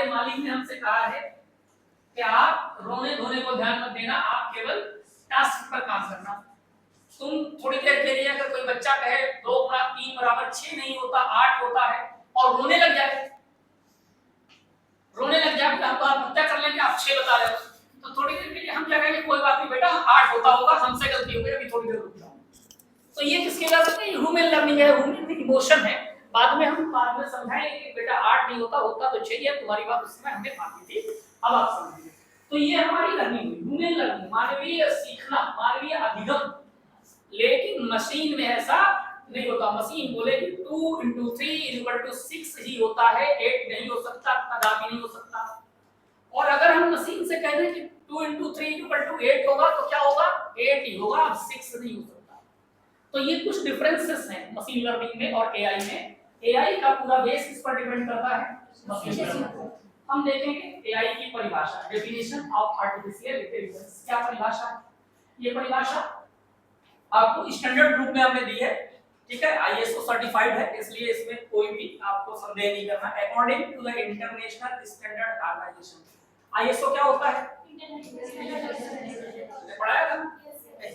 मालिक ने हमसे कहा है कि आप रोने धोने को ध्यान मत देना, आप केवल टास्क पर काम करना। तुम थोड़ी देर के लिए अगर कोई बच्चा कहे 2 गुणा 3 बराबर 6 नहीं होता 8 होता है और रोने लग जाए आप आत्महत्या कर लेंगे, आप 6 बता रहे हो, तो थोड़ी देर के लिए हम क्या कहेंगे कोई बात नहीं बेटा 8 होता होगा, हमसे गलती हो गई, अभी थोड़ी देर रुक जाओ। तो ये किसकी वजह से? ह्यूमन लर्निंग है, ह्यूमन इमोशन है। बाद में समझाएंगे कि बेटा 8 नहीं होता तो 6 है, तुम्हारी बात उस समय हमने मानी थी, अब आप समझिए। तो ये हमारी लर्निंग हुई, ह्यूमन लर्निंग, मानवीय सीखना, मानवीय अधिगम। लेकिन मशीन में ऐसा नहीं होता। मशीन बोलेगी 2 × 3 = 6 ही होता है, 8 नहीं हो सकता, कदापि नहीं हो सकता। और अगर हम मशीन से कह दें कि 2 × 3 = 8 होगा तो क्या होगा? 8 ही होगा, अब 6 नहीं हो सकता। तो ये कुछ डिफरेंसेस हैं मशीन लर्निंग में और एआई में। एआई का पूरा बेस किस पर डिपेंड करता है? Machine learning. हम देखेंगे एआई की परिभाषा, डेफिनेशन ऑफ आर्टिफिशियल इंटेलिजेंस। क्या परिभाषा है? ये परिभाषा आपको स्टैंडर्ड रूप में हमने दी है, ठीक है, आईएसओ सर्टिफाइड है, इसलिए इसमें कोई भी आपको संदेह नहीं करना। According to the international standard organisation, ISO क्या होता है? पढ़ाया था।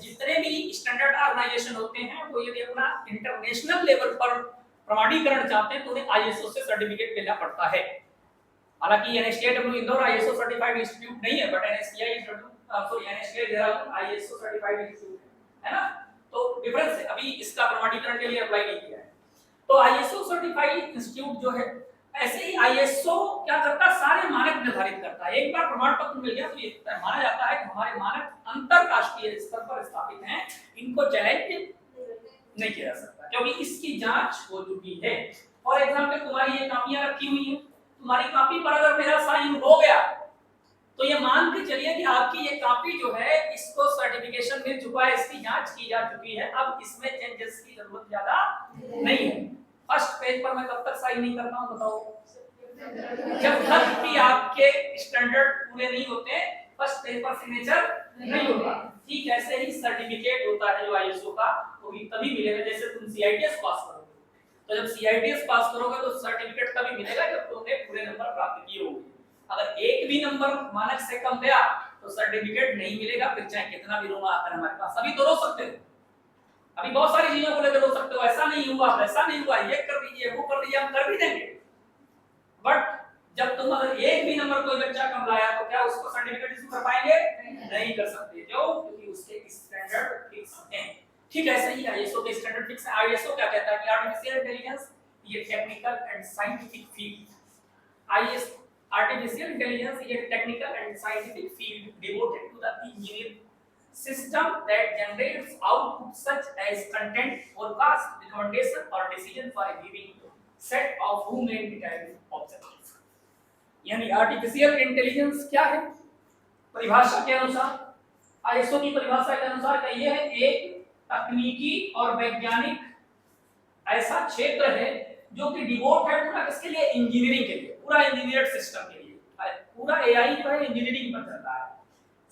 जितने भी स्टैंडर्ड ऑर्गेनाइजेशन होते हैं वो यदि अपना इंटरनेशनल लेवल पर प्रमाणीकरण चाहते हैं तो उन्हें आईएसओ से सर्टिफिकेट लेना पड़ता है। हालांकि NSTI Indore ISO certified institute नहीं है, but NSTI ISO certified institute है ना। तो डिफरेंस है, अभी इसका प्रमाणीकरण के लिए अप्लाई नहीं किया है। तो आईएसओ सर्टिफाइड इंस्टीट्यूट जो है, ऐसे ही आईएसओ क्या करता है? सारे मानक निर्धारित करता है। एक बार प्रमाण पत्र मिल गया तो ये माना जाता है कि हमारे मानक अंतरराष्ट्रीय स्तर पर स्थापित हैं, इनको चैलेंज नहीं किया जा सकता क्योंकि इसकी जांच हो चुकी है। फॉर एग्जांपल, तुम्हारी ये कापियां रखी हुई हैं, तुम्हारी कॉपी पर अगर मेरा साइन हो गया तो ये मान के चलिए कि आपकी ये कॉपी जो है इसको सर्टिफिकेशन मिल चुका है, इसकी जांच की जा चुकी है, अब इसमें चेंजेस की जरूरत ज्यादा नहीं है। फर्स्ट पेज पर मैं कब तक साइन नहीं करता हूं बताओ? जब तक कि आपके स्टैंडर्ड पूरे नहीं होते फर्स्ट पेज पर सिग्नेचर नहीं होगा। ठीक ऐसे ही सर्टिफिकेट होता है जो आईएसओ का, वो भी तभी मिलेगा जैसे तुम सीआईटीएस पास करोगे। तो जब सीआईटीएस पास करोगे तो सर्टिफिकेट तभी मिलेगा जब तुमने पूरे नंबर प्राप्त किए होंगे। अगर एक भी नंबर मानक से कम गया तो सर्टिफिकेट नहीं मिलेगा, फिर चाहे कितना भी रोना आता है हमारे पास। अभी तो रो सकते हो, अभी बहुत सारी चीजों को लेकर रो सकते हो, ऐसा नहीं हुआ वैसा नहीं हुआ, ये कर दीजिए वो कर दीजिए, हम कर भी देंगे। बट जब तुम अगर एक भी नंबर कोई बच्चा कम लाया तो क्या उसको सर्टिफिकेट इशू कर पाएंगे? नहीं कर सकते। क्यों? क्योंकि उसके स्टैंडर्ड फिक्स हैं। ठीक ऐसे ही आईएसओ के स्टैंडर्ड फिक्स है। आईएसओ क्या कहता है कि आर्टिफिशियल इंटेलिजेंस ये technical and scientific field, ISO artificial intelligence is a technical and scientific field devoted to the engineering system that generates output such as content, forecast, recommendation or decision for a given set of human determined objectives। यानी artificial intelligence क्या है? परिभाषा के अनुसार, ISO की परिभाषा के अनुसार ये है एक तकनीकी और वैज्ञानिक ऐसा क्षेत्र है जो कि डिवोट है पूरा किसके लिए? इंजीनियरिंग के लिए, पूरा इंजीनियर्ड सिस्टम के लिए। पूरा एआई जो है इंजीनियरिंग पर चल रहा है।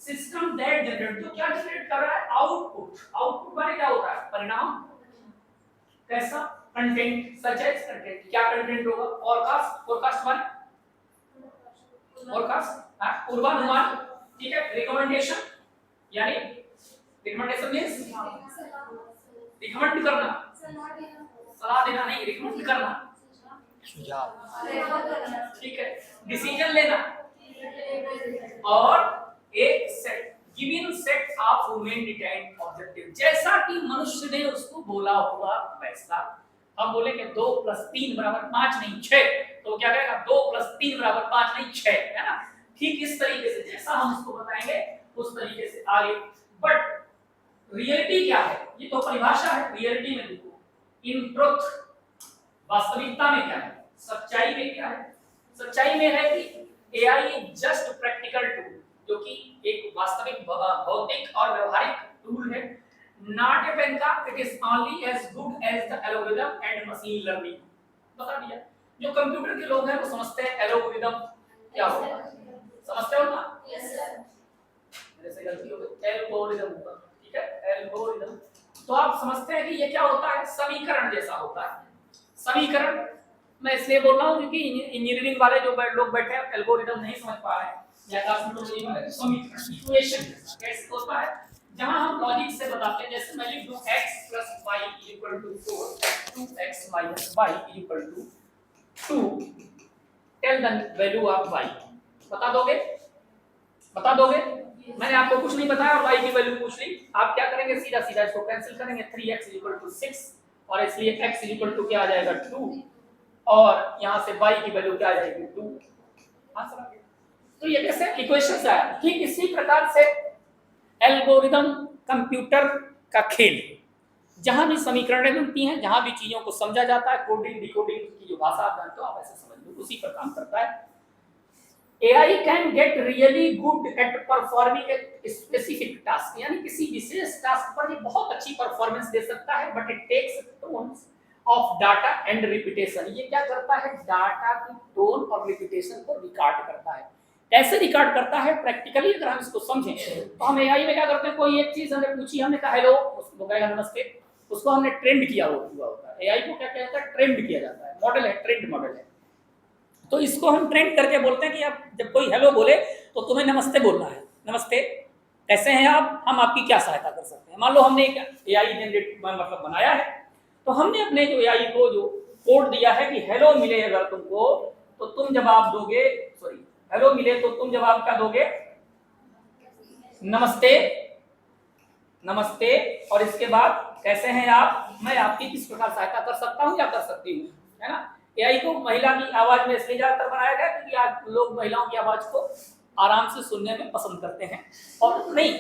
सिस्टम दैट जनरेट, जो क्या जनरेट कर रहा है? आउटपुट। आउटपुट माने क्या होता है? परिणाम। कैसा? Content, such as content. क्या कंटेंट होगा? फोरकास्ट। फोरकास्ट माने फोरकास्ट, पूर्वानुमान। ठीक है। रिकमेंडेशन, यानी रिकमेंडेशन मींस रिकमेंड करना, सलाह देना नहीं, रिकमेंड करना, ठीक है। डिसीजन लेना और एक set given set of human determined objective, जैसा कि मनुष्य ने उसको बोला होगा वैसा। हम बोले कि 2 + 3 = 5 नहीं 6, तो क्या कहेगा? 2 + 3 = 5 नहीं 6, है ना। ठीक इस तरीके से जैसा हम उसको बताएंगे उस तरीके से आगे। बट रियलिटी क्या है? ये तो परिभाषा है। रियलिटी में देखो, इन ट्रुथ, वास्तविकता में क्या है? सच्चाई में क्या है? सच्चाई में है कि एआई जस्ट प्रैक्टिकल टूल, जो कि एक वास्तविक भौतिक और व्यवहारिक टूल है। Not a panacea, it is only as good as the algorithm and machine learning. बता दिया। जो कंप्यूटर के लोग हैं वो समझते हैं एल्गोरिथम क्या होता है, समझते हो ना? Yes sir. मेरे से गलती हो गई, एल्गोरिथम होता है, ठीक है, एल्गोरिथम। तो आप समझते हैं कि ये क्या होता है? समीकरण जैसा होता है। समीकरण मैं इसलिए बोल रहा हूँ क्योंकि इंजीनियरिंग वाले जो लोग बैठे हैं एल्गोरिथम नहीं समझ पा रहे हैं, या ट्रांसमिशन वाले समीकरण इक्वेशन कैसे होता है, जहां हम लॉजिक से बताते हैं। जैसे मैं लिख दूं x + y = 4, 2x - y = 2, tell the value of y। बता दोगे? बता दोगे? मैंने आपको कुछ नहीं बताया और y की वैल्यू पूछ ली। आप क्या करेंगे? सीधा सीधा इसको कैंसिल करेंगे। 3x = 6 और इसलिए x = क्या आ जाएगा? 2, और यहां से y की वैल्यू क्या आ जाएगी? 2। आंसर। तो ये कैसे इक्वेशन से आया। ठीक इसी प्रकार से एल्गोरिदम कंप्यूटर का खेल है, जहां भी समीकरणें बनती हैं, जहां भी चीजों को समझा जाता है, कोडिंग डिकोडिंग की जो भाषा आप जानते हो आप ऐसे समझ लो, उसी पर काम करता है। AI can get really good at performing a specific task, यानी किसी विशेष टास्क पर ये बहुत अच्छी परफॉर्मेंस दे सकता है, but it takes tons of data and repetition. ये क्या करता है? डाटा की टोन और रिपीटेशन को रिकॉर्ड करता है। कैसे रिकॉर्ड करता है? प्रैक्टिकली अगर हम इसको समझें तो हम AI में क्या करते हैं, कोई एक चीज हमने पूछी, हमने कहा हेलो, उसको कहेगा नमस्ते, उसको हमने ट्रेंड किया हुआ होता है। AI को क्या कहता है? ट्रेंड किया जाता है, मॉडल है, ट्रेंड मॉडल है। तो इसको हम ट्रेंड करके बोलते हैं कि अब जब कोई हेलो बोले तो तुम्हें नमस्ते बोलना है। नमस्ते, कैसे हैं आप? हम आपकी क्या सहायता कर सकते हैं? मान लो हमने एक AI जनरेट मतलब बनाया है, तो हमने अपने जो AI को जो कोड दिया है कि हेलो मिले अगर तुमको तो तुम जवाब दोगे, सॉरी हेलो मिले तो तुम जवाब क्या दोगे? नमस्ते। नमस्ते, और इसके बाद कैसे हैं आप? मैं आपकी किस प्रकार सहायता कर सकता हूं या कर सकती हूँ, है ना। AI को महिला की आवाज में इसलिए ज्यादातर बनाया गया क्योंकि आज लोग महिलाओं की आवाज को आराम से सुनने में पसंद करते हैं, और नहीं,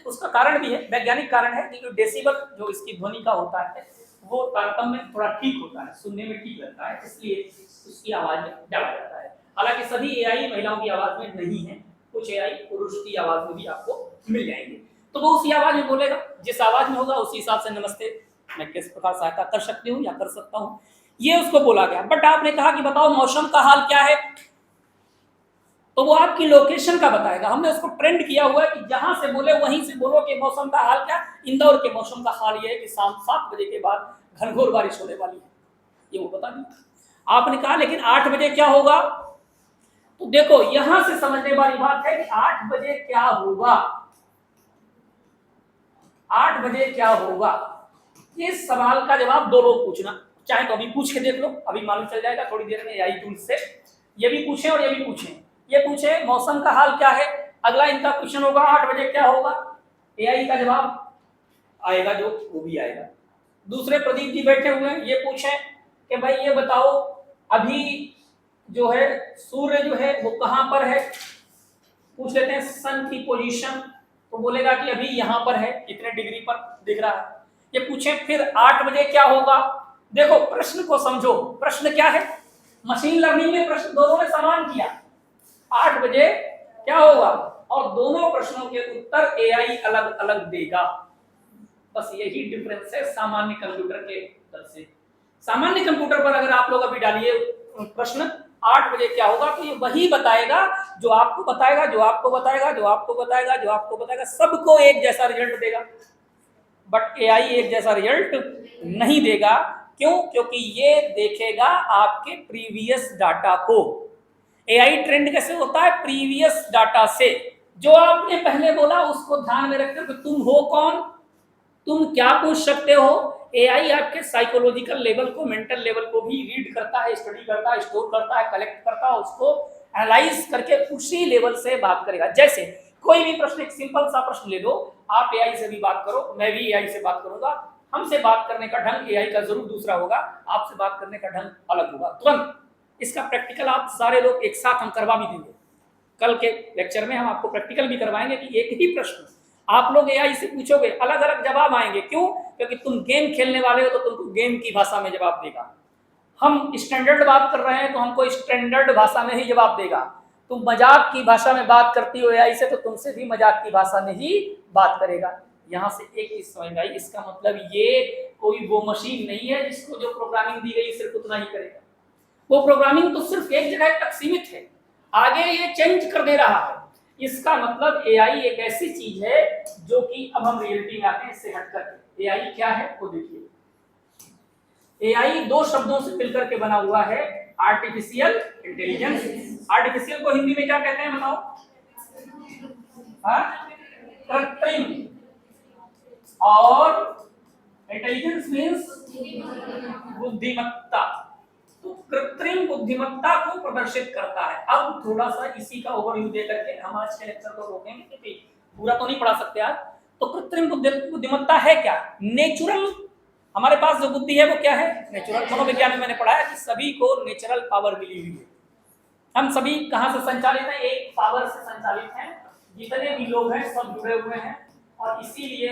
उसका कारण भी है, वैज्ञानिक कारण है कि जो डेसिबल जो इसकी ध्वनि का होता है वो तारतम्य में थोड़ा ठीक होता है, सुनने में ठीक लगता है, इसलिए उसकी आवाज में डाला जाता है। हालांकि सभी AI महिलाओं की आवाज में नहीं है, कुछ AI पुरुष की आवाज में भी आपको मिल जाएंगे। तो वो उसी आवाज में बोलेगा, जिस आवाज में होगा उसी हिसाब से नमस्ते, मैं किस प्रकार सहायता कर सकती हूँ या कर सकता हूँ, ये उसको बोला गया। बट आपने कहा कि बताओ मौसम का हाल क्या है, तो वो आपकी लोकेशन का बताएगा। हमने उसको ट्रेंड किया हुआ है कि जहां से बोले वहीं से बोलो कि मौसम का हाल क्या। इंदौर के मौसम का हाल ये है कि शाम 7 बजे के बाद घनघोर बारिश होने वाली है, ये वो बता दिया। आपने कहा लेकिन 8 बजे क्या होगा, तो देखो यहां से समझने वाली बात है कि 8 बजे क्या होगा, 8 बजे क्या होगा। इस सवाल का जवाब दो लोग पूछना, चाहे तो अभी पूछ के देख लो, अभी मालूम चल जाएगा थोड़ी देर में AI टूल से। ये भी पूछे और ये भी पूछे, ये पूछे मौसम का हाल क्या है, अगला इनका क्वेश्चन होगा 8 बजे क्या होगा, AI का जवाब आएगा जो वो भी आएगा। दूसरे प्रदीप जी बैठे हुए हैं, ये पूछे कि भाई ये बताओ अभी जो है सूर्य जो है वो कहां पर है, पूछ लेते हैं सन की पोजीशन, तो बोलेगा कि अभी यहां पर है, इतने डिग्री पर दिख रहा है। ये पूछे फिर 8 बजे क्या होगा, देखो प्रश्न को समझो, प्रश्न क्या है, मशीन लर्निंग में प्रश्न दोनों ने समान किया, 8 बजे क्या होगा, और दोनों प्रश्नों के उत्तर AI अलग अलग देगा। बस यही डिफरेंस है सामान्य कंप्यूटर के उत्तर से। सामान्य कंप्यूटर पर अगर आप लोग अभी डालिए प्रश्न 8 बजे क्या होगा, तो ये वही बताएगा जो आपको बताएगा, जो आपको बताएगा, जो आपको बताएगा, जो आपको बताएगा, सबको एक जैसा रिजल्ट देगा। बट AI एक जैसा रिजल्ट नहीं देगा, क्यों? क्योंकि ये देखेगा आपके प्रीवियस डाटा को। AI ट्रेंड कैसे होता है? प्रीवियस डाटा से, जो आपने पहले बोला उसको ध्यान में रखकर तुम हो कौन, तुम क्या पूछ सकते हो। AI आपके साइकोलॉजिकल लेवल को, मेंटल लेवल को भी रीड करता है, स्टडी करता है, स्टोर करता है, कलेक्ट करता है, उसको एनालाइज करके उसी लेवल से बात करेगा। जैसे कोई भी प्रश्न, एक सिंपल सा प्रश्न ले लो, आप AI से भी बात करो, मैं भी AI से बात करूंगा, हमसे बात करने का ढंग AI का जरूर दूसरा होगा, आपसे बात करने का ढंग अलग होगा तुरंत। इसका प्रैक्टिकल आप सारे लोग एक साथ हम करवा भी देंगे, कल के लेक्चर में हम आपको प्रैक्टिकल भी करवाएंगे कि एक ही प्रश्न आप लोग AI से पूछोगे, अलग अलग जवाब आएंगे। क्यों? क्योंकि तुम गेम खेलने वाले हो तो तुमको गेम की भाषा में जवाब देगा, हम स्टैंडर्ड बात कर रहे हैं तो हमको स्टैंडर्ड भाषा में ही जवाब देगा, तुम मजाक की भाषा में बात करती हो AI से तो तुमसे भी मजाक की भाषा में ही बात करेगा। यहाँ से एक चीज समझ में आई, इसका मतलब ये कोई वो मशीन नहीं है जिसको जो प्रोग्रामिंग दी गई सिर्फ उतना ही करेगा, वो प्रोग्रामिंग तो सिर्फ एक जगह तक सीमित है, आगे ये चेंज कर दे रहा है। इसका मतलब AI एक ऐसी चीज है जो कि अब हम रियलिटी में आते हैं, इससे हटकर AI क्या है वो देखिए। एआई दो शब्दों से मिलकर के बना हुआ है, आर्टिफिशियल इंटेलिजेंस। आर्टिफिशियल को हिंदी में क्या कहते हैं बताओ? कृत्रिम। और इंटेलिजेंस मीन्स बुद्धिमत्ता। तो कृत्रिम बुद्धिमत्ता को प्रदर्शित करता है। अब थोड़ा सा इसी का ओवरव्यू दे करके हम आज के लेक्चर को रोकेंगे, क्योंकि पूरा तो नहीं पढ़ा सकते आज। तो कृत्रिम बुद्धिमत्ता है क्या? नेचुरल, हमारे पास जो बुद्धि है वो क्या है? नेचुरल। मनोविज्ञान में मैंने पढ़ा है कि सभी को नेचुरल पावर मिली हुई है। हम सभी कहां से संचालित हैं? एक पावर से संचालित हैं। जितने भी लोग हैं सब जुड़े हुए हैं, और इसीलिए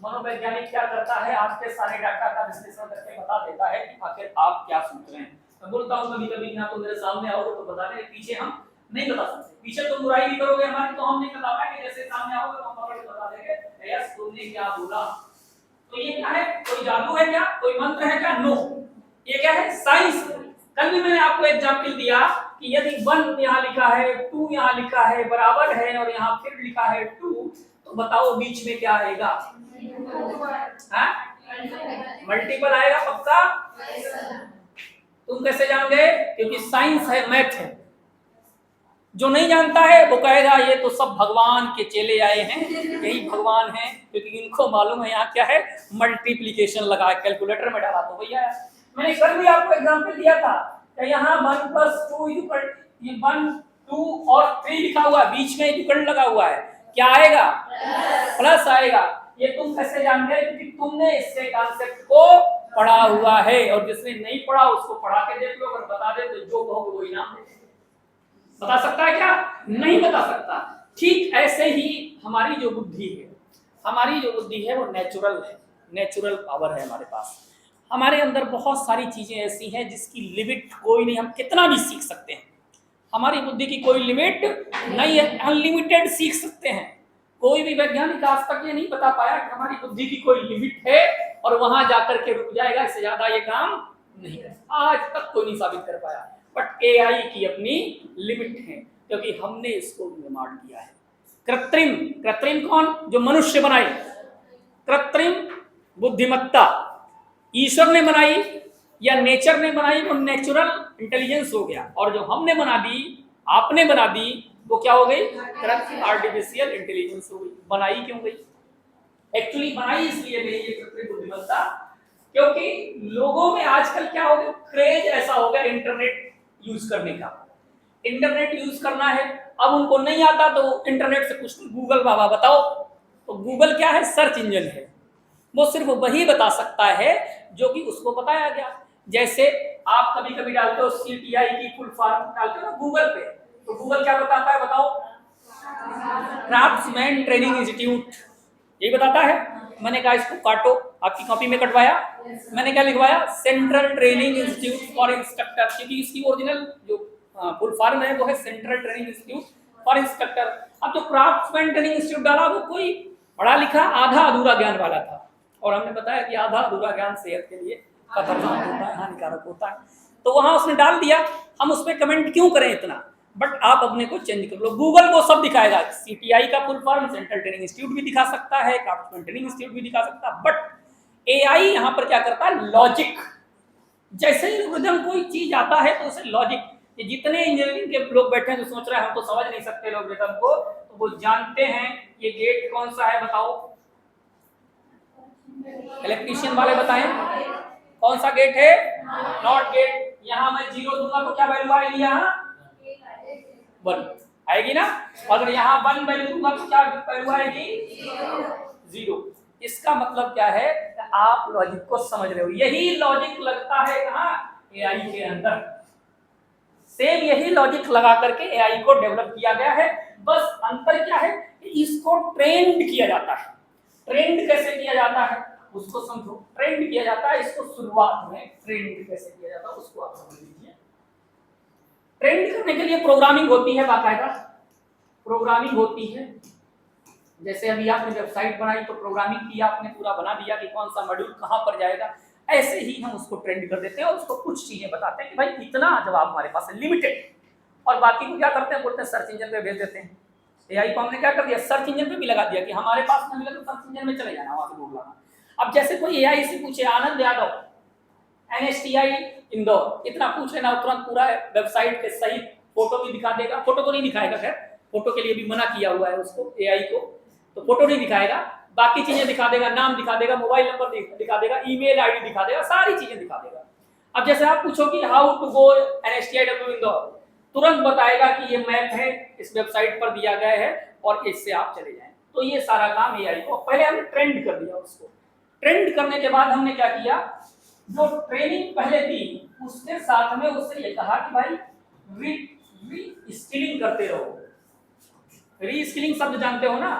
मनोवैज्ञानिक क्या करता है, आपके सारे डाटा का विश्लेषण करके बता देता है कि आखिर आप क्या सोच रहे हैं। मैं बोलता हूं कभी कभी यहाँ तो मेरे सामने आओगे तो बता दें, पीछे हम नहीं बता सकते, पीछे तो बुराई भी करोगे हमारी तो हम नहीं बता पाएंगे, जैसे सामने आओगे तो हम पकड़ के बता देंगे यस तुमने क्या बोला। तो ये क्या है? कोई जादू है क्या? कोई मंत्र है क्या? नो, ये क्या है? साइंस। कल भी मैंने आपको एग्जांपल दिया कि यदि 1 यहाँ लिखा है, 2 यहाँ लिखा है, बराबर है, और यहाँ फिर लिखा है 2, तो बताओ बीच में क्या आएगा? मल्टीपल आएगा पक्का? तुम कैसे जान गए? क्योंकि साइंस है, मैथ है। जो नहीं जानता है वो कहेगा ये तो सब भगवान के चेले आए हैं, यही भगवान हैं, क्योंकि इनको मालूम है यहाँ क्या है, मल्टीप्लिकेशन लगा कैलकुलेटर में डाला तो भैया। मैंने कल भी आपको एग्जांपल दिया था कि यहाँ 1 + 2 ये 1 2 और 3 लिखा हुआ है, बीच में इक्वल लगा हुआ है, क्या आएगा? प्लस आएगा। ये तुम कैसे जान गए? क्योंकि तुमने इससे कॉन्सेप्ट को पढ़ा हुआ है, और जिसने नहीं पढ़ा उसको पढ़ा के देख लो, अगर बता दे तो जो कहोगे वो इनाम दे। बता सकता है क्या? नहीं बता सकता। ठीक ऐसे ही हमारी जो बुद्धि है, हमारी जो बुद्धि है वो नेचुरल है, नेचुरल पावर है हमारे पास। हमारे अंदर बहुत सारी चीजें ऐसी हैं जिसकी लिमिट कोई नहीं, हम कितना भी सीख सकते हैं। हमारी बुद्धि की कोई लिमिट नहीं है, अनलिमिटेड सीख सकते हैं। कोई भी वैज्ञानिक आज तक ये नहीं बता पाया कि हमारी बुद्धि की कोई लिमिट है और वहां जाकर के रुक जाएगा, इससे ज्यादा ये काम नहीं है, आज तक कोई नहीं साबित कर पाया। बट एआई की अपनी लिमिट है, क्योंकि हमने इसको निर्माण किया है। कृत्रिम, कृत्रिम कौन? जो मनुष्य बनाए। कृत्रिम बुद्धिमत्ता ईश्वर ने बनाई या नेचर ने बनाई, वो नेचुरल इंटेलिजेंस हो गया। और जो हमने बना दी, आपने बना दी, वो क्या हो गई? कृत्रिम आर्टिफिशियल इंटेलिजेंस हो गई। बनाई क्यों गई? एक्चुअली बनाई इसलिए गई ये कृत्रिम बुद्धिमत्ता, क्योंकि लोगों में आजकल क्या हो गया, क्रेज ऐसा हो गया इंटरनेट यूज करने का। इंटरनेट यूज करना है, अब उनको नहीं आता तो इंटरनेट से पूछते गूगल बाबा बताओ। तो गूगल क्या है? सर्च इंजन है। वो सिर्फ वही बता सकता है जो कि उसको बताया गया। जैसे आप कभी कभी डालते हो CTI की फुल फॉर्म डालते हो ना गूगल पे, तो गूगल क्या बताता है बताओ? क्राफ्ट्समैन ट्रेनिंग इंस्टीट्यूट, यही बताता है। मैंने कहा इसको काटो, आपकी कॉपी में कटवाया, मैंने क्या लिखवाया? Central training institute for instructor, क्योंकि इसकी ओरिजिनल जो फुल फॉर्म है वो है central training institute for instructor. अब जो क्राफ्ट्समैन ट्रेनिंग इंस्टीट्यूट डाला वो कोई पढ़ा लिखा आधा अधूरा ज्ञान वाला था, और हमने बताया कि आधा अधूरा ज्ञान सेहत के लिए खतरनाक होता है, हानिकारक होता है। तो वहां उसने डाल दिया, हम उस पर कमेंट क्यों करें इतना? बट आप अपने को चेंज कर लो, गूगल वो सब दिखाएगा। CTI का full form central training institute भी दिखा सकता है, क्राफ्ट्समैन ट्रेनिंग इंस्टीट्यूट भी दिखा सकता है। बट एआई यहाँ पर क्या करता है? लॉजिक। जैसे ही एल्गोरिथम कोई चीज आता है तो उसे लॉजिक, जितने इंजीनियरिंग के लोग बैठे हैं जो सोच रहे हैं हम तो समझ नहीं सकते एल्गोरिथम को, तो वो जानते हैं ये गेट कौन सा है बताओ? इलेक्ट्रीशियन वाले बताएं कौन सा गेट है? Not gate. यहाँ मैं 0 दूंगा तो क्या वैल्यू आएगी? यहाँ 1 आएगी ना। अगर यहाँ 1 वैल्यू दूंगा तो क्या वैल्यू आएगी? 0। इसका मतलब क्या है? आप लॉजिक को समझ रहे हो। यही लॉजिक लगता है कहाँ? एआई के अंदर। सेम यही लॉजिक लगा करके एआई को डेवलप किया गया है। बस अंतर क्या है? इसको ट्रेंड किया जाता है। ट्रेंड कैसे किया जाता है उसको समझो। ट्रेंड किया जाता है इसको, शुरुआत में ट्रेंड कैसे किया जाता है उसको आप समझ लीजिए। ट्रेंड करने के लिए प्रोग्रामिंग होती है, बाकायदा प्रोग्रामिंग होती है। जैसे अभी आपने वेबसाइट बनाई तो प्रोग्रामिंग किया, आपने पूरा बना दिया कि कौन सा मॉड्यूल कहां पर जाएगा। ऐसे ही हम उसको ट्रेंड कर देते हैं और उसको कुछ चीजें बताते हैं कि भाई इतना जवाब हमारे पास है, लिमिटेड। और बाकी को क्या करते हैं? बोलते हैं सर्च इंजन पे भेज देते हैं। एआई को हमने क्या कर दिया? सर्च इंजन पे भी लगा दिया कि हमारे पास नहीं मिला तो सर्च इंजन में चले जाना, वहां से ढूंढ लाना। अब जैसे कोई एआई से पूछे आनंद यादव NSTI इंदौर, इतना पूछ लेना तुरंत पूरा वेबसाइट के सही फोटो भी दिखा देगा। फोटो तो नहीं दिखाएगा, खैर फोटो के लिए भी मना किया हुआ है उसको AI को, तो फोटो नहीं दिखाएगा, बाकी चीजें दिखा देगा, नाम दिखा देगा, मोबाइल नंबर दिखा देगा, ईमेल आईडी दिखा देगा, सारी चीजें दिखा देगा। अब जैसे आप पूछो कि how to go NSTIW Indore, तुरंत बताएगा कि ये मैप है, इस वेबसाइट पर दिया गया है और इससे आप चले जाएं। तो ये सारा काम AI को, पहले हमने ट्रेंड कर दिया उसको। ट्रेंड करने के बाद हमने क्या किया, जो ट्रेनिंग पहले दी उसके साथ में उससे ये कहा कि भाई री स्किलिंग करते रहो। री स्किलिंग शब्द जानते हो ना,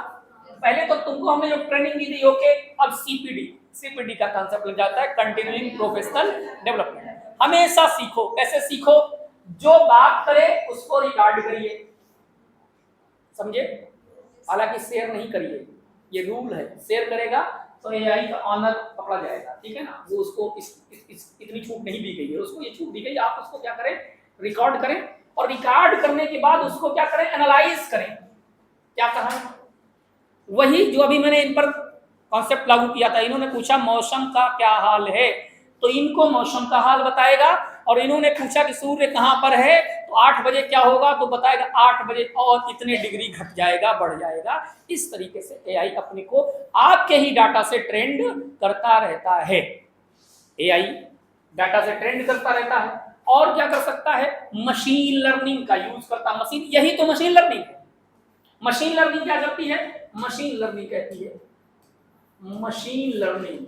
पहले तो तुमको हमने जो ट्रेनिंग दी थी, ओके, अब CPD का कांसेप्ट लग जाता है, कंटिन्यूइंग प्रोफेशनल डेवलपमेंट। हमेशा सीखो। कैसे सीखो, जो बात करे उसको रिकॉर्ड करिए, समझे, हालांकि शेयर नहीं करिए, ये रूल है, शेयर करेगा तो AI का ऑनर पकड़ा जाएगा, ठीक है ना, वो उसको इतनी छूट नहीं दी गई है, उसको ये छूट दी गई, आप उसको क्या करें, रिकॉर्ड करें, और रिकॉर्ड करने के बाद उसको क्या करें, एनालाइज करें। क्या कहा, वही जो अभी मैंने इन पर कॉन्सेप्ट लागू किया था। इन्होंने पूछा मौसम का क्या हाल है, तो इनको मौसम का हाल बताएगा, और इन्होंने पूछा कि सूर्य कहां पर है, तो 8 बजे क्या होगा, तो बताएगा 8 बजे और इतने डिग्री घट जाएगा, बढ़ जाएगा। इस तरीके से AI अपने को आपके ही डाटा से ट्रेंड करता रहता है। AI डाटा से ट्रेंड करता रहता है, और क्या कर सकता है, मशीन लर्निंग का यूज करता। मशीन, यही तो मशीन लर्निंग है। मशीन लर्निंग क्या करती है, मशीन लर्निंग कहती है, मशीन लर्निंग,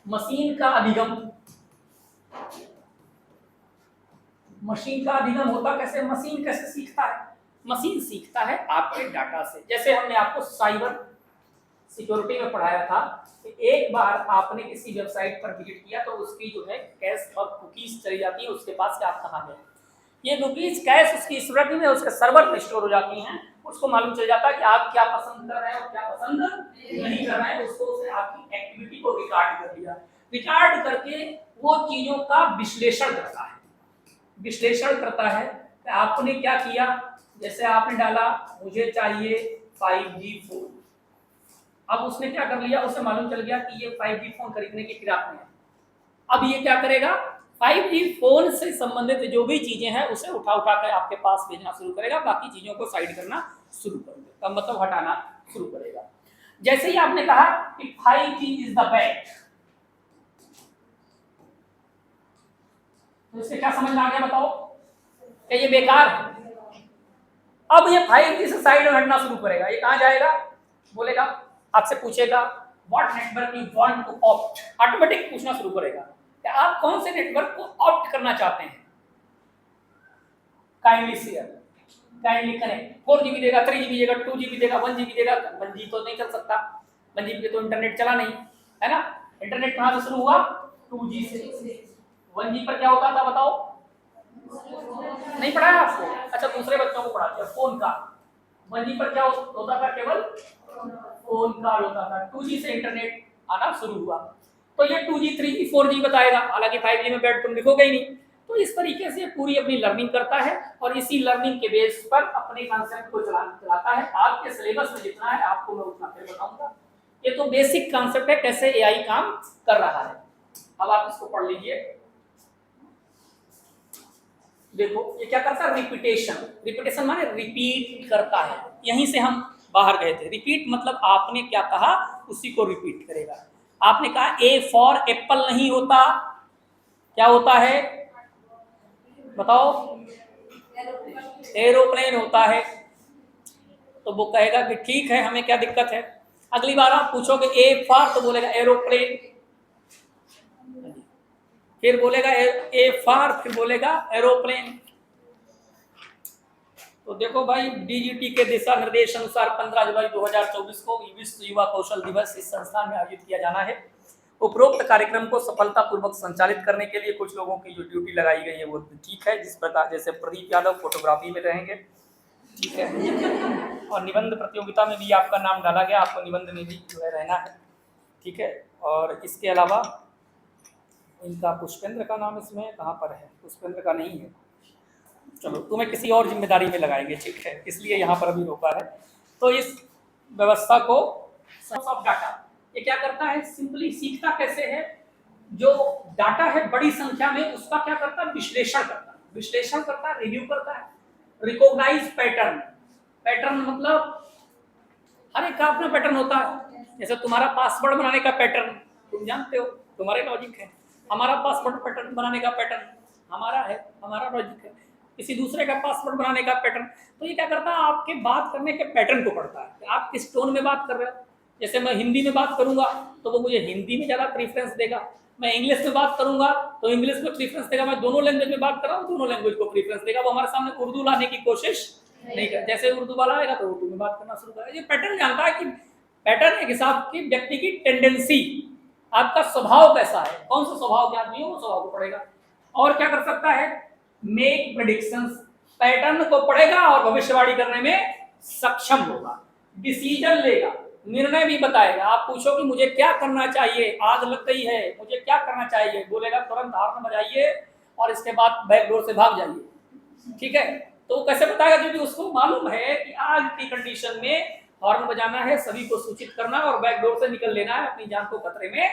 मशीन का अधिगम। मशीन का अधिगम होता कैसे, मशीन कैसे सीखता है, मशीन सीखता है आपके डाटा से। जैसे हमने आपको साइबर सिक्योरिटी में पढ़ाया था कि एक बार आपने किसी वेबसाइट पर विजिट किया तो उसकी जो है कैश और कुकीज चली जाती है उसके पास कि आप कहाँ गए। ये कुकीज कैश उसकी स्मृति में, उसके सर्वर में स्टोर हो जाती हैं, उसको मालूम चल जाता है कि आप क्या पसंद कर रहे हैं और क्या पसंद नहीं कर रहे हैं। उसको उसने आपकी एक्टिविटी को रिकॉर्ड कर लिया, रिकॉर्ड करके वो चीजों का विश्लेषण करता है। विश्लेषण करता है कि आपने क्या किया, जैसे आपने डाला मुझे चाहिए 5G फोन, अब उसने क्या कर लिया, उसे मालूम चल गया कि ये 5G फोन खरीदने की फिराक में है। अब ये क्या करेगा, 5G फोन से संबंधित जो भी चीजें हैं उसे उठा कर आपके पास भेजना शुरू करेगा, बाकी चीजों को साइड करना शुरू कर देगा, मतलब हटाना शुरू करेगा। जैसे ही आपने कहा कि 5G इज द बेस्ट, तो इससे क्या समझ में आ गया बताओ, कि ये बेकार है। अब ये 5G से साइड में हटना शुरू करेगा। ये कहां जाएगा, बोलेगा, आपसे पूछेगा what network you want to opt, automatic पूछना शुरू करेगा कि आप कौन से नेटवर्क को ऑप्ट करना चाहते हैं। Kindly share, kindly connect. 4GB देगा, 3GB देगा, 2GB देगा, 1GB देगा। 1G तो नहीं चल सकता, 1GB पे तो इंटरनेट चला नहीं है ना। इंटरनेट कहां से शुरू हुआ, 2G से। 1G पर क्या होता था बताओ, नहीं पढ़ाया आपको, अच्छा दूसरे बच्चों को पढ़ाते हैं। फोन का 1G पर क्या होता था, केवल फोन कॉल होता था। 2G से इंटरनेट आना शुरू हुआ, तो ये 2G 3G 4G बताएगा, हालांकि 5G में बैठ तुम लिखोगे ही नहीं। तो इस तरीके से पूरी अपनी लर्निंग करता है, और इसी लर्निंग के बेस पर अपने कॉन्सेप्ट को चलाता है। आपके सिलेबस में जितना है आपको मैं उतना फिर बताऊंगा। ये तो बेसिक कॉन्सेप्ट है कैसे AI काम कर रहा है। अब आप इसको पढ़ लीजिए। देखो ये क्या करता है, रिपीटेशन। रिपीटेशन माने रिपीट करता है। यहीं से हम बाहर गए थे। रिपीट मतलब आपने क्या कहा उसी को रिपीट करेगा। आपने कहा ए फॉर एप्पल नहीं होता, क्या होता है बताओ, एरोप्लेन होता है। तो वो कहेगा कि ठीक है, हमें क्या दिक्कत है। अगली बार आप पूछोगे ए फॉर, तो बोलेगा एरोप्लेन, फिर बोलेगा ए फॉर, फिर बोलेगा एरोप्लेन। तो देखो भाई, DGT के दिशा निर्देश अनुसार 15 जुलाई 2024 को विश्व युवा कौशल दिवस इस संस्थान में आयोजित किया जाना है। उपरोक्त कार्यक्रम को सफलतापूर्वक संचालित करने के लिए कुछ लोगों की जो ड्यूटी लगाई गई है वो ठीक है, जिस प्रकार जैसे प्रदीप यादव फोटोग्राफी में रहेंगे, ठीक है, और निबंध प्रतियोगिता में भी आपका नाम डाला गया, आपको निबंध में भी जो है रहना है, ठीक है। और इसके अलावा इनका पुष्पेंद्र का नाम इसमें कहाँ पर है, पुष्पेंद्र का नहीं है, चलो तुम्हें किसी और जिम्मेदारी में लगाएंगे, ठीक है, इसलिए यहाँ पर अभी रोका है। तो इस व्यवस्था को सोर्स ऑफ डाटा ये क्या करता है, सिंपली सीखता कैसे है, जो डाटा है बड़ी संख्या में, उसका क्या करता है, विश्लेषण करता है, रिव्यू करता है। रिकॉग्नाइज पैटर्न, पैटर्न मतलब हर एक का अपना पैटर्न होता है। जैसे तुम्हारा पासवर्ड बनाने का पैटर्न तुम जानते हो, तुम्हारे लॉजिक है। हमारा पासवर्ड पैटर्न बनाने का पैटर्न हमारा है, हमारा लॉजिक है। किसी दूसरे का पासवर्ड बनाने का पैटर्न। तो ये क्या करता है, आपके बात करने के पैटर्न को पढ़ता है कि आप किस टोन में बात कर रहे हो। जैसे मैं हिंदी में बात करूंगा तो वो मुझे हिंदी में ज़्यादा प्रीफरेंस देगा। मैं इंग्लिश में बात करूंगा तो इंग्लिश में प्रीफरेंस देगा। मैं दोनों लैंग्वेज में बात कर रहा हूँ, दोनों लैंग्वेज को प्रीफरेंस देगा। वो हमारे सामने उर्दू लाने की कोशिश नहीं कर, जैसे उर्दू वाला आएगा तो उर्दू में बात करना शुरू करेगा। ये पैटर्न जानता है कि पैटर्न एक हिसाब की व्यक्ति की टेंडेंसी, आपका स्वभाव कैसा है, कौन सा स्वभाव के आदमी हो वो स्वभाव को पढ़ेगा। और क्या कर सकता है, मेक प्रेडिक्शंस, पैटर्न को पढ़ेगा और भविष्यवाणी करने में सक्षम होगा। डिसीजन लेगा, निर्णय भी बताएगा। आप पूछो कि मुझे क्या करना चाहिए, आग लग गई है, मुझे क्या करना चाहिए, बोलेगा तुरंत हॉर्न बजाइए और इसके बाद बैक डोर से भाग जाइए। ठीक है, तो कैसे बताएगा, क्योंकि उसको मालूम है कि आग की कंडीशन में हॉर्न बजाना है, सभी को सूचित करना और बैक डोर से निकल लेना है, अपनी जान को खतरे में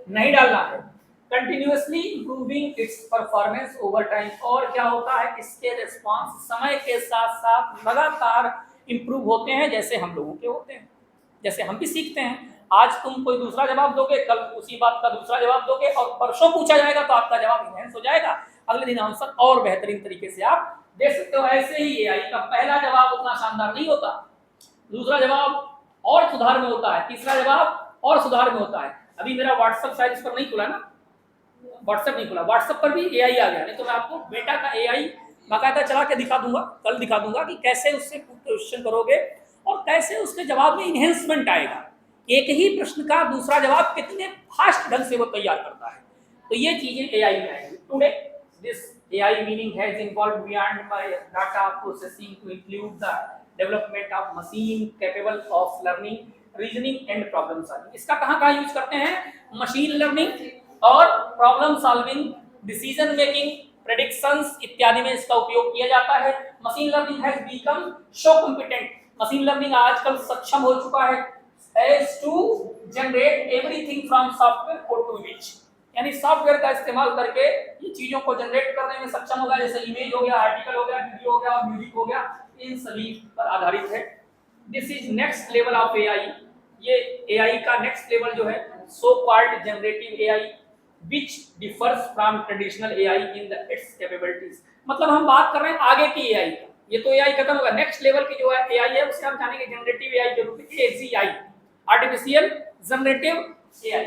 नहीं डालना है। Continuously improving it's performance over time, और क्या होता है, इसके रिस्पांस समय के साथ साथ लगातार इंप्रूव होते हैं, जैसे हम लोगों के होते हैं, जैसे हम भी सीखते हैं। आज तुम कोई दूसरा जवाब दोगे, कल उसी बात का दूसरा जवाब दोगे और परसों पूछा जाएगा तो आपका जवाब इनहेंस हो जाएगा, अगले दिन आंसर और बेहतरीन तरीके से आप दे सकते हो। ऐसे ही एआई का पहला जवाब उतना शानदार नहीं होता, दूसरा जवाब और सुधार में होता है, तीसरा जवाब और सुधार में होता है। अभी मेरा व्हाट्सएप शायद इस पर नहीं खुला ना, व्हाट्सएप नहीं खुला, व्हाट्सएप पर भी एआई आ गया। नहीं तो मैं आपको बेटा का एआई बाकायदा चला के दिखा दूंगा, कल दिखा दूंगा कि कैसे उससे क्वेश्चन करोगे और कैसे उसके जवाब में इन्हेंसमेंट आएगा। एक ही प्रश्न का दूसरा जवाब कितने फास्ट ढंग से वो तैयार करता है। तो ये चीजें एआई में आएंगी। Today this AI meaning has involved beyond my data processing to include the development of machine capable of learning, reasoning and problem solving. इसका कहाँ यूज करते हैं, मशीन लर्निंग और problem solving, decision making, predictions इत्यादि में इसका उपयोग किया जाता है। Machine learning has become so competent, machine learning आजकल सक्षम हो चुका है as to generate everything from software code to image, यानी सॉफ्टवेयर का इस्तेमाल करके ये चीजों को जनरेट करने में सक्षम होगा। जैसे इमेज हो गया, आर्टिकल हो गया, वीडियो हो गया और म्यूजिक हो गया, इन सभी पर आधारित है। This is next level of AI, ये एआई का नेक्स्ट लेवल जो है so called generative AI which differs from traditional AI in the its capabilities। मतलब हम बात कर रहे हैं आगे की एआई का, ये तो एआई खत्म होगा, नेक्स्ट लेवल की जो है एआई है उसे हम जानेंगे जनरेटिव एआई के रूप में, AGI, artificial generative AI,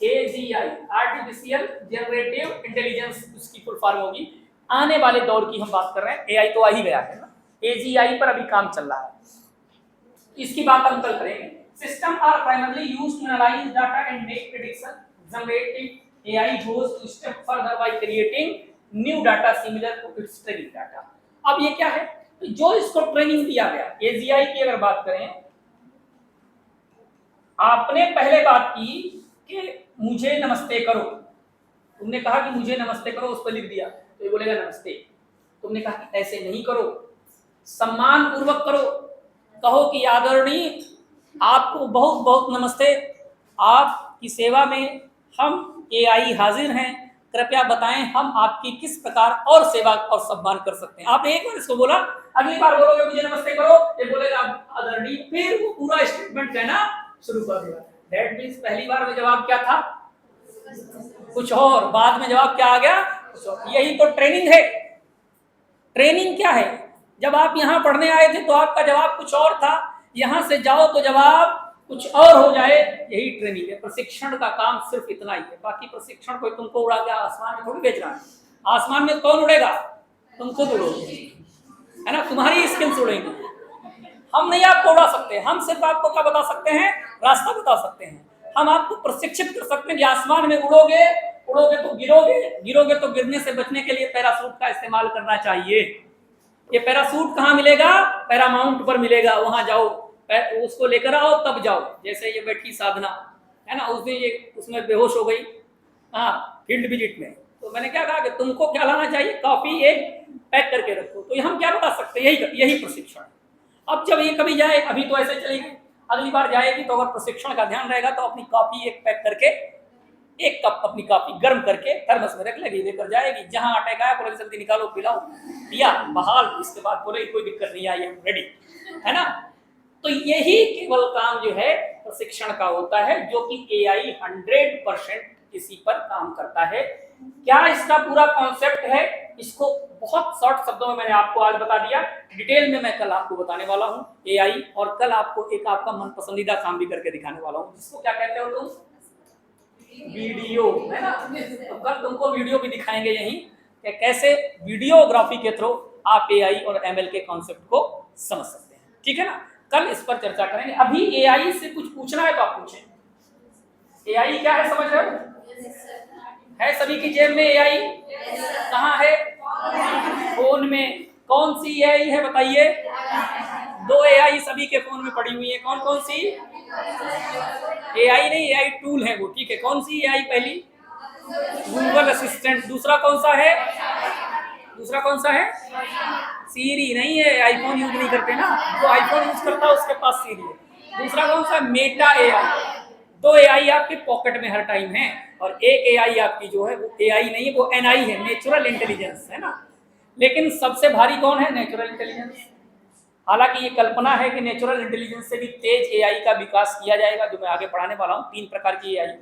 AGI artificial generative intelligence उसकी फुल फॉर्म होगी। आने वाले दौर की हम बात कर रहे हैं, एआई तो आ ही गया है ना, एजीआई पर अभी काम चल रहा है, इसकी बात हम कल करेंगे। System are primarily used to analyse data and make prediction. Generative AI goes to step further by creating new data similar to its training data। अब ये क्या है, तो जो इसको ट्रेनिंग दिया गया, AGI की अगर बात करें, आपने पहले बात की कि मुझे नमस्ते करो, तुमने कहा कि मुझे नमस्ते करो, उस पर लिख दिया तो ये बोलेगा नमस्ते। तुमने कहा कि ऐसे नहीं करो, सम्मान पूर्वक करो, कहो कि आदरणीय आपको बहुत बहुत नमस्ते, आपकी सेवा में हम एआई हाजिर हैं, कृपया बताएं हम आपकी किस प्रकार और सेवा और सम्मान कर सकते हैं। आपने एक बार इसको बोला, अगली बार बोलोगे मुझे नमस्ते करो, ये बोलेगा आदरणीय, फिर वो पूरा स्टेटमेंट कहना शुरू कर देगा। दैट मींस पहली बार में जवाब क्या था, कुछ और, बाद में जवाब क्या आ गया, कुछ और। यही तो ट्रेनिंग है। ट्रेनिंग क्या है, जब आप यहाँ पढ़ने आए थे तो आपका जवाब कुछ और था, यहाँ से जाओ तो जवाब कुछ और हो जाए, यही ट्रेनिंग है। प्रशिक्षण का काम सिर्फ इतना ही है, बाकी प्रशिक्षण कोई तुमको उड़ा के आसमान में थोड़ी भेज रहा है। आसमान में कौन उड़ेगा, तुम खुद उड़ोगे, है ना, तुम्हारी स्किल्स उड़ेंगी, हम नहीं आपको उड़ा सकते। हम सिर्फ आपको क्या बता सकते हैं, रास्ता बता सकते हैं। हम आपको प्रशिक्षित कर सकते हैं कि आसमान में उड़ोगे, उड़ोगे तो गिरोगे, गिरोगे तो गिरने से बचने के लिए पैराशूट का इस्तेमाल करना चाहिए। ये पैराशूट कहाँ मिलेगा, पैरामाउंट पर मिलेगा, वहां जाओ, उसको लेकर आओ तब जाओ। जैसे ये बैठी साधना है ना, उस दिन ये उसमें बेहोश हो गई, हाँ, फील्ड विजिट में, तो मैंने क्या कहा कि तुमको क्या लाना चाहिए, कॉफी एक पैक करके रखो। तो ये हम क्या बता सकते हैं, यही प्रशिक्षण। अब जब ये कभी जाए, अभी तो ऐसे चलेगी, अगली बार जाएगी तो अगर प्रशिक्षण का ध्यान रहेगा तो अपनी कॉपी एक पैक करके एक कप अपनी कॉफी गर्म करके थर्मस में रख लगी, लेकर जाएगी, जहां अटैक आया बोले जल्दी निकालो, पिलाओ, पिया, बहाल, इसके बाद बोले कोई दिक्कत नहीं आई, हम रेडी, है ना। तो यही केवल काम जो है प्रशिक्षण का होता है, जो कि एआई 100% इसी पर काम करता है। क्या इसका पूरा कॉन्सेप्ट है, इसको बहुत शॉर्ट शब्दों में मैंने आपको आज बता दिया, डिटेल में मैं कल आपको बताने वाला हूं एआई, और कल आपको एक आपका मन पसंदीदा काम भी करके दिखाने वाला हूं, जिसको क्या कहते हो तुम, वीडियो, है ना। तो कल तुमको वीडियो भी दिखाएंगे यही कि कैसे वीडियोग्राफी के थ्रू आप एआई और एमएल के कॉन्सेप्ट को समझ सकते हैं, ठीक है ना। कल इस पर चर्चा करेंगे। अभी एआई से कुछ पूछना है तो आप पूछें। एआई क्या है, समझ रहे हो? है सभी की जेब में एआई? कहाँ है? फोन में। कौन सी एआई है बताइए? 2 एआई सभी के फोन में पड़ी हुई है। कौन कौन सी? एआई नहीं, एआई टूल है वो, ठीक है। कौन सी एआई? पहली गूगल असिस्टेंट। दूसरा कौन सा है? दूसरा कौन सा है? सीरी नहीं है, आईफोन यूज नहीं करते ना, जो आईफोन यूज करता है उसके पास सीरी है। दूसरा कौन सा? Meta AI. 2 एआई आपके पॉकेट में हर टाइम है, और एक एआई आपकी जो है वो एआई नहीं है, वो एनआई है, नेचुरल इंटेलिजेंस, है ना। लेकिन सबसे भारी कौन है? Natural intelligence. हालांकि ये कल्पना है कि नेचुरल इंटेलिजेंस से भी तेज एआई का विकास किया जाएगा, जो मैं आगे पढ़ाने वाला हूँ। 3 प्रकार की एआई।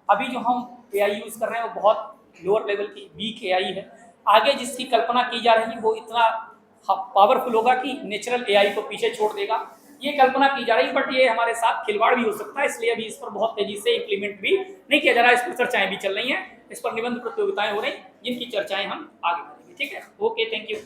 अभी जो हम एआई यूज कर रहे हैं वो बहुत लोअर लेवल की वीक एआई है। आगे जिसकी कल्पना की जा रही है वो इतना पावरफुल होगा कि नेचुरल एआई को पीछे छोड़ देगा, ये कल्पना की जा रही है। बट ये हमारे साथ खिलवाड़ भी हो सकता है, इसलिए अभी इस पर बहुत तेजी से इंप्लीमेंट भी नहीं किया जा रहा है। इस पर चर्चाएं भी चल रही हैं, इस पर निबंध प्रतियोगिताएं हो रही, जिनकी चर्चाएं हम आगे करेंगे, ठीक है। Okay, thank you.